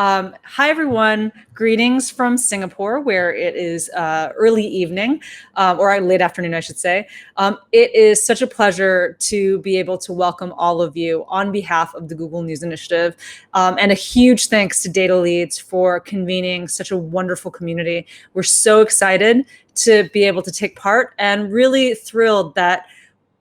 Hi, everyone. Greetings from Singapore, where it is early evening, or late afternoon, I should say. It is such a pleasure to be able to welcome all of you on behalf of the Google News Initiative. And a huge thanks to DataLEADS for convening such a wonderful community. We're so excited to be able to take part and really thrilled that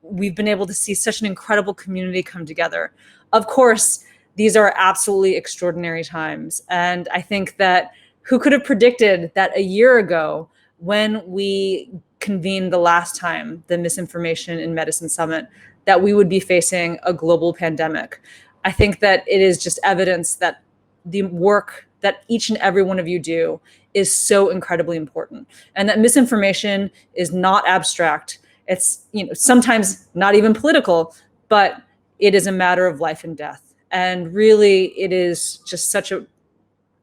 we've been able to see such an incredible community come together. Of course, these are absolutely extraordinary times. And I think that who could have predicted that a year ago, when we convened the last time, the Misinformation in Medicine Summit, that we would be facing a global pandemic. I think that it is just evidence that the work that each and every one of you do is so incredibly important, and that misinformation is not abstract. It's, sometimes not even political, but it is a matter of life and death. And really, it is just such a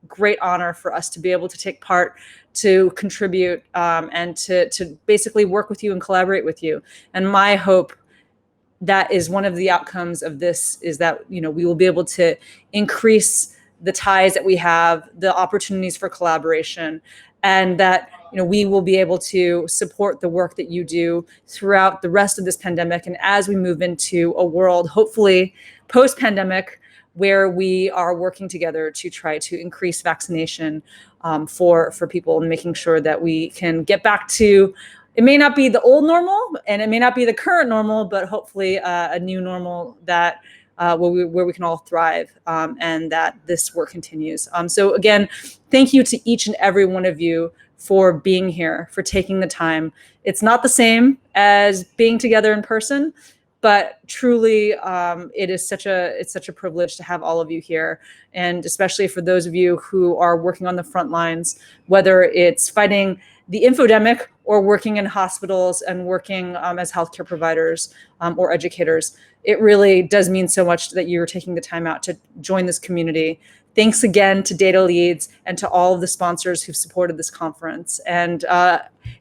great honor for us to be able to take part, to contribute, and to basically work with you and collaborate with you. And my hope that is one of the outcomes of this is that, we will be able to increase the ties that we have, the opportunities for collaboration, and that we will be able to support the work that you do throughout the rest of this pandemic. And as we move into a world, hopefully post-pandemic, where we are working together to try to increase vaccination for people, and making sure that we can get back to, it may not be the old normal and it may not be the current normal, but hopefully a new normal that where we can all thrive, and that this work continues. So again, thank you to each and every one of you for being here, for taking the time. It's not the same as being together in person, but truly, it's such a privilege to have all of you here, and especially for those of you who are working on the front lines, whether it's fighting the infodemic or working in hospitals and working as healthcare providers or educators. It really does mean so much that you're taking the time out to join this community. Thanks again to DataLEADS and to all of the sponsors who've supported this conference. And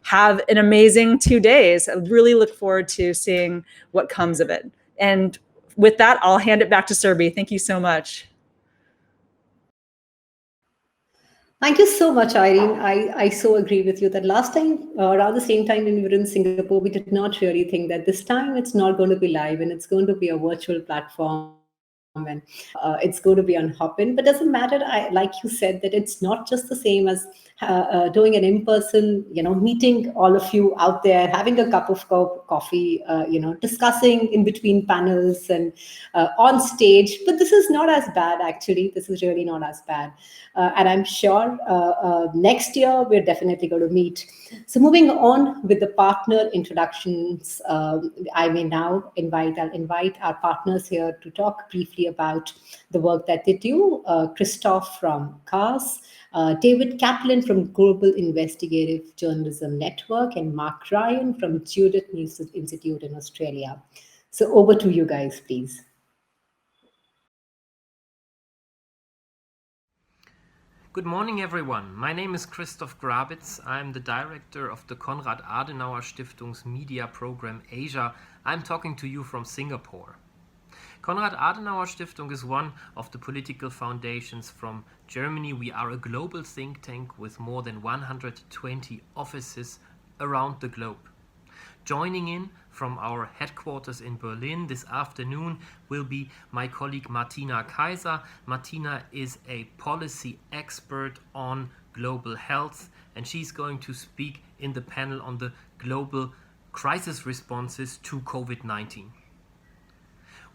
have an amazing 2 days. I really look forward to seeing what comes of it. And with that, I'll hand it back to Surbi. Thank you so much. Thank you so much, Irene. I so agree with you that last time, around the same time when we were in Singapore, we did not really think that this time it's not going to be live and it's going to be a virtual platform, and it's going to be on Hopin. But doesn't matter. Like you said, that it's not just the same as doing an in-person, meeting all of you out there, having a cup of coffee, discussing in between panels and on stage. But this is not as bad, actually. This is really not as bad. And I'm sure next year we're definitely going to meet. So moving on with the partner introductions, I'll invite our partners here to talk briefly about the work that they do. Christoph from CARS, David Kaplan from Global Investigative Journalism Network, and Mark Ryan from Judith News Institute in Australia. So over to you guys, please. Good morning, everyone. My name is Christoph Grabitz. I'm the director of the Konrad Adenauer Stiftung's media program Asia. I'm talking to you from Singapore. Konrad Adenauer Stiftung is one of the political foundations from Germany. We are a global think tank with more than 120 offices around the globe. Joining in from our headquarters in Berlin this afternoon will be my colleague Martina Kaiser. Martina is a policy expert on global health, and she's going to speak in the panel on the global crisis responses to COVID-19.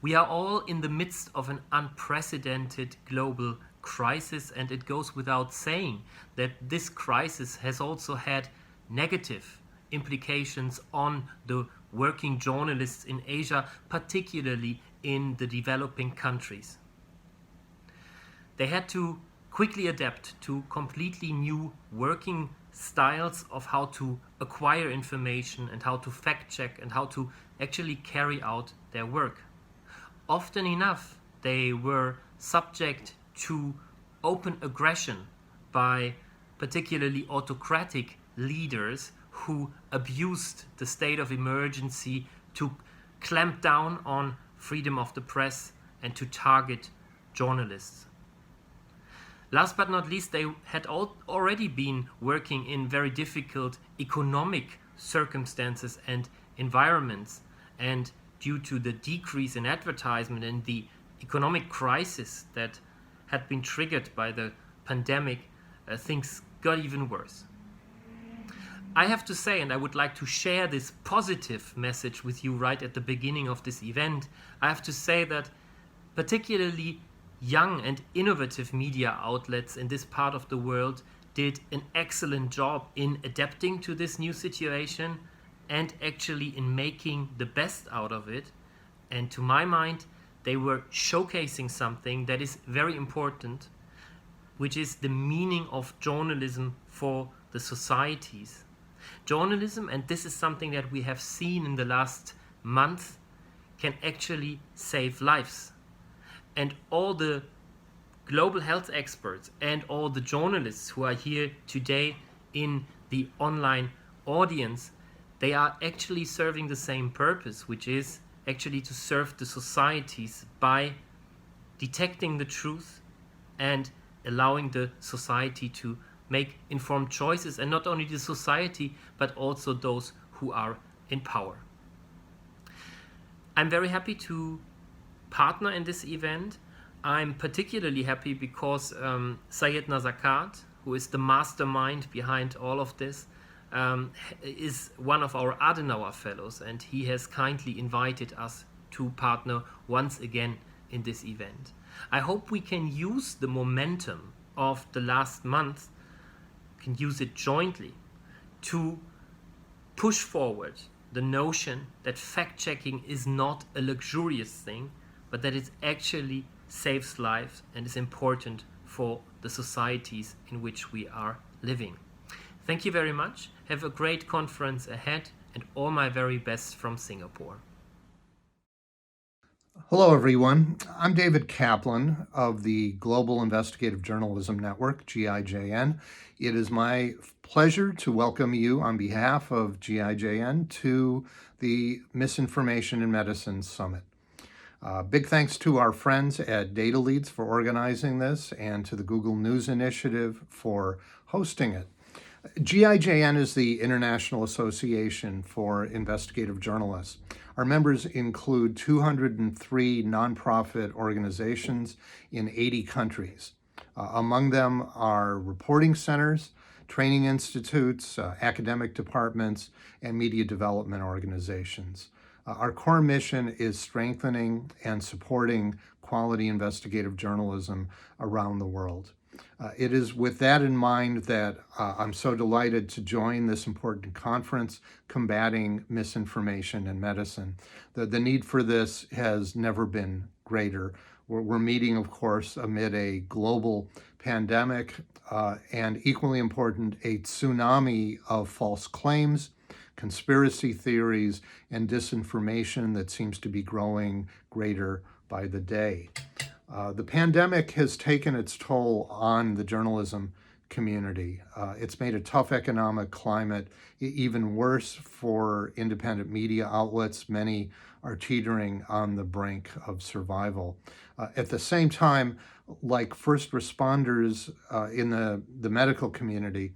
We are all in the midst of an unprecedented global crisis, and it goes without saying that this crisis has also had negative implications on the working journalists in Asia, particularly in the developing countries. They had to quickly adapt to completely new working styles of how to acquire information and how to fact check and how to actually carry out their work. Often enough, they were subject to open aggression by particularly autocratic leaders who abused the state of emergency to clamp down on freedom of the press and to target journalists. Last but not least, they had already been working in very difficult economic circumstances and environments. And due to the decrease in advertisement and the economic crisis that had been triggered by the pandemic, things got even worse. I have to say, and I would like to share this positive message with you right at the beginning of this event, I have to say that particularly young and innovative media outlets in this part of the world did an excellent job in adapting to this new situation and actually in making the best out of it. And to my mind, they were showcasing something that is very important, which is the meaning of journalism for the societies. Journalism, and this is something that we have seen in the last month, can actually save lives. And all the global health experts and all the journalists who are here today in the online audience, they are actually serving the same purpose, which is actually to serve the societies by detecting the truth and allowing the society to make informed choices, and not only the society, but also those who are in power. I'm very happy to partner in this event. I'm particularly happy because Syed Nazakat, who is the mastermind behind all of this, is one of our Adenauer Fellows, and he has kindly invited us to partner once again in this event. I hope we can use the momentum of the last month, can use it jointly to push forward the notion that fact-checking is not a luxurious thing, but that it actually saves lives and is important for the societies in which we are living. Thank you very much. Have a great conference ahead, and all my very best from Singapore. Hello, everyone. I'm David Kaplan of the Global Investigative Journalism Network, GIJN. It is my pleasure to welcome you on behalf of GIJN to the Misinformation in Medicine Summit. Big thanks to our friends at DataLEADS for organizing this and to the Google News Initiative for hosting it. GIJN is the International Association for Investigative Journalists. Our members include 203 nonprofit organizations in 80 countries. Among them are reporting centers, training institutes, academic departments, and media development organizations. Our core mission is strengthening and supporting quality investigative journalism around the world. It is with that in mind that I'm so delighted to join this important conference, Combating Misinformation in Medicine. The need for this has never been greater. We're meeting, of course, amid a global pandemic and, equally important, a tsunami of false claims, conspiracy theories, and disinformation that seems to be growing greater by the day. The pandemic has taken its toll on the journalism community. It's made a tough economic climate even worse for independent media outlets. Many are teetering on the brink of survival. At the same time, like first responders in the medical community,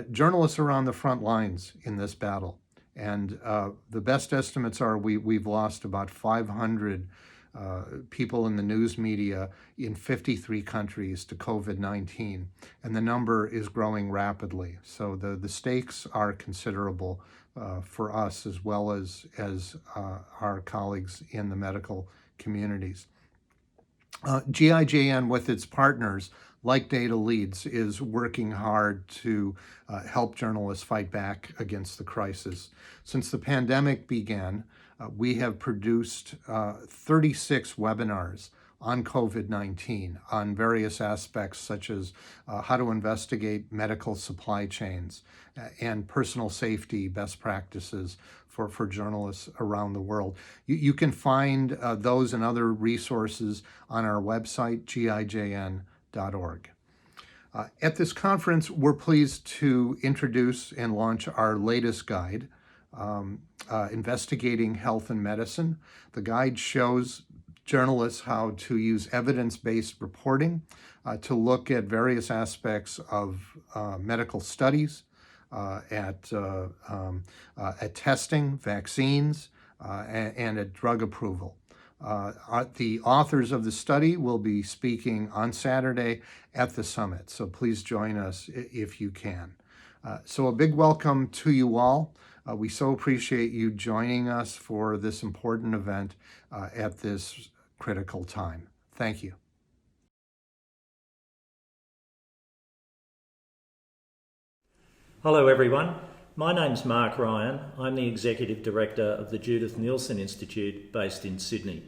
journalists are on the front lines in this battle. And the best estimates are we've lost about 500 people in the news media in 53 countries to COVID-19, and the number is growing rapidly. So the stakes are considerable for us as well as our colleagues in the medical communities. GIJN, with its partners like DataLEADS, is working hard to help journalists fight back against the crisis. Since the pandemic began, we have produced 36 webinars on COVID-19 on various aspects such as how to investigate medical supply chains and personal safety best practices for journalists around the world. You can find those and other resources on our website, gijn.org. At this conference, we're pleased to introduce and launch our latest guide, Investigating Health and Medicine. The guide shows journalists how to use evidence-based reporting to look at various aspects of medical studies, at testing, vaccines, and at drug approval. The authors of the study will be speaking on Saturday at the summit, so please join us if you can. So a big welcome to you all. We so appreciate you joining us for this important event at this critical time. Thank you. Hello everyone, my name's Mark Ryan. I'm the Executive Director of the Judith Neilson Institute based in Sydney.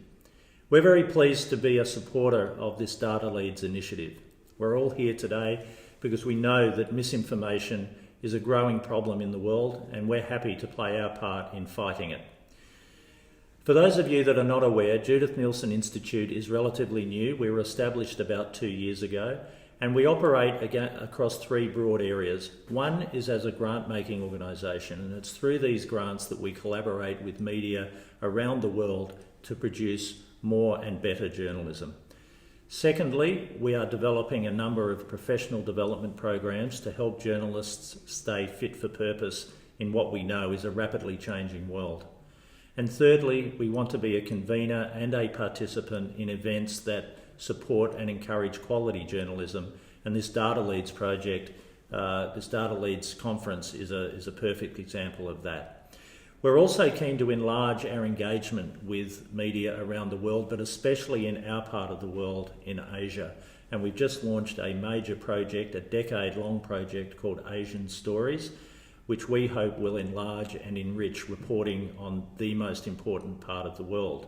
We're very pleased to be a supporter of this DataLEADS initiative. We're all here today because we know that misinformation is a growing problem in the world and we're happy to play our part in fighting it. For those of you that are not aware, Judith Neilson Institute is relatively new. We were established about 2 years ago and we operate across 3 broad areas. One is as a grant-making organisation, and it's through these grants that we collaborate with media around the world to produce more and better journalism. Secondly, we are developing a number of professional development programs to help journalists stay fit for purpose in what we know is a rapidly changing world. And thirdly, we want to be a convener and a participant in events that support and encourage quality journalism, and this DataLEADS project, this DataLEADS conference is a perfect example of that. We're also keen to enlarge our engagement with media around the world, but especially in our part of the world in Asia. And we've just launched a major project, a decade-long project called Asian Stories, which we hope will enlarge and enrich reporting on the most important part of the world.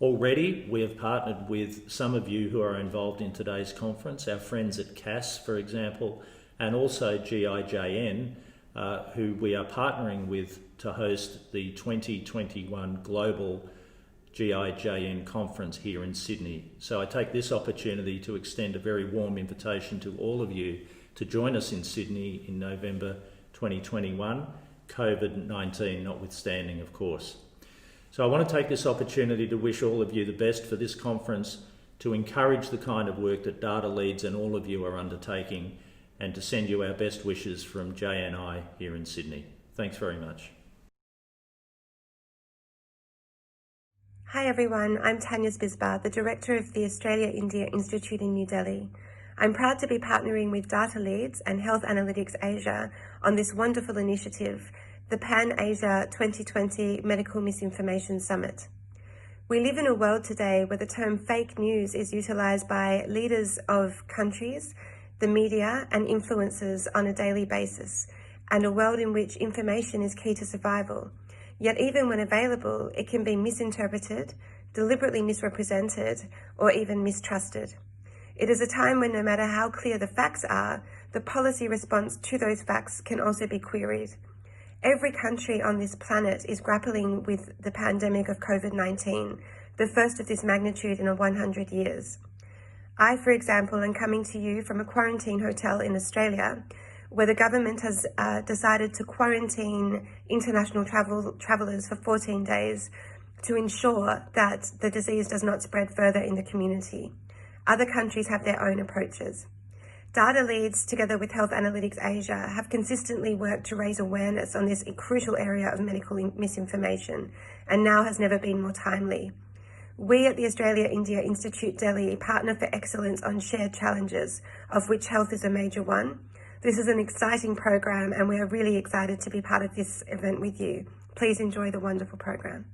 Already, we have partnered with some of you who are involved in today's conference, our friends at CAS, for example, and also GIJN, who we are partnering with to host the 2021 Global GIJN Conference here in Sydney. So I take this opportunity to extend a very warm invitation to all of you to join us in Sydney in November 2021, COVID-19 notwithstanding, of course. So I want to take this opportunity to wish all of you the best for this conference, to encourage the kind of work that DataLEADS and all of you are undertaking, and to send you our best wishes from Jay and I here in Sydney. Thanks very much. Hi everyone, I'm Tanya Sbisbar, the Director of the Australia-India Institute in New Delhi. I'm proud to be partnering with DataLEADS and Health Analytics Asia on this wonderful initiative, the Pan-Asia 2020 Medical Misinformation Summit. We live in a world today where the term fake news is utilised by leaders of countries, the media and influencers on a daily basis, and a world in which information is key to survival. Yet even when available, it can be misinterpreted, deliberately misrepresented, or even mistrusted. It is a time when no matter how clear the facts are, the policy response to those facts can also be queried. Every country on this planet is grappling with the pandemic of COVID-19, the first of this magnitude in 100 years. I, for example, am coming to you from a quarantine hotel in Australia, where the government has decided to quarantine international travellers for 14 days to ensure that the disease does not spread further in the community. Other countries have their own approaches. DataLEADS, together with Health Analytics Asia, have consistently worked to raise awareness on this crucial area of medical misinformation, and now has never been more timely. We at the Australia-India Institute Delhi partner for excellence on shared challenges, of which health is a major one. This is an exciting program, and we are really excited to be part of this event with you. Please enjoy the wonderful program.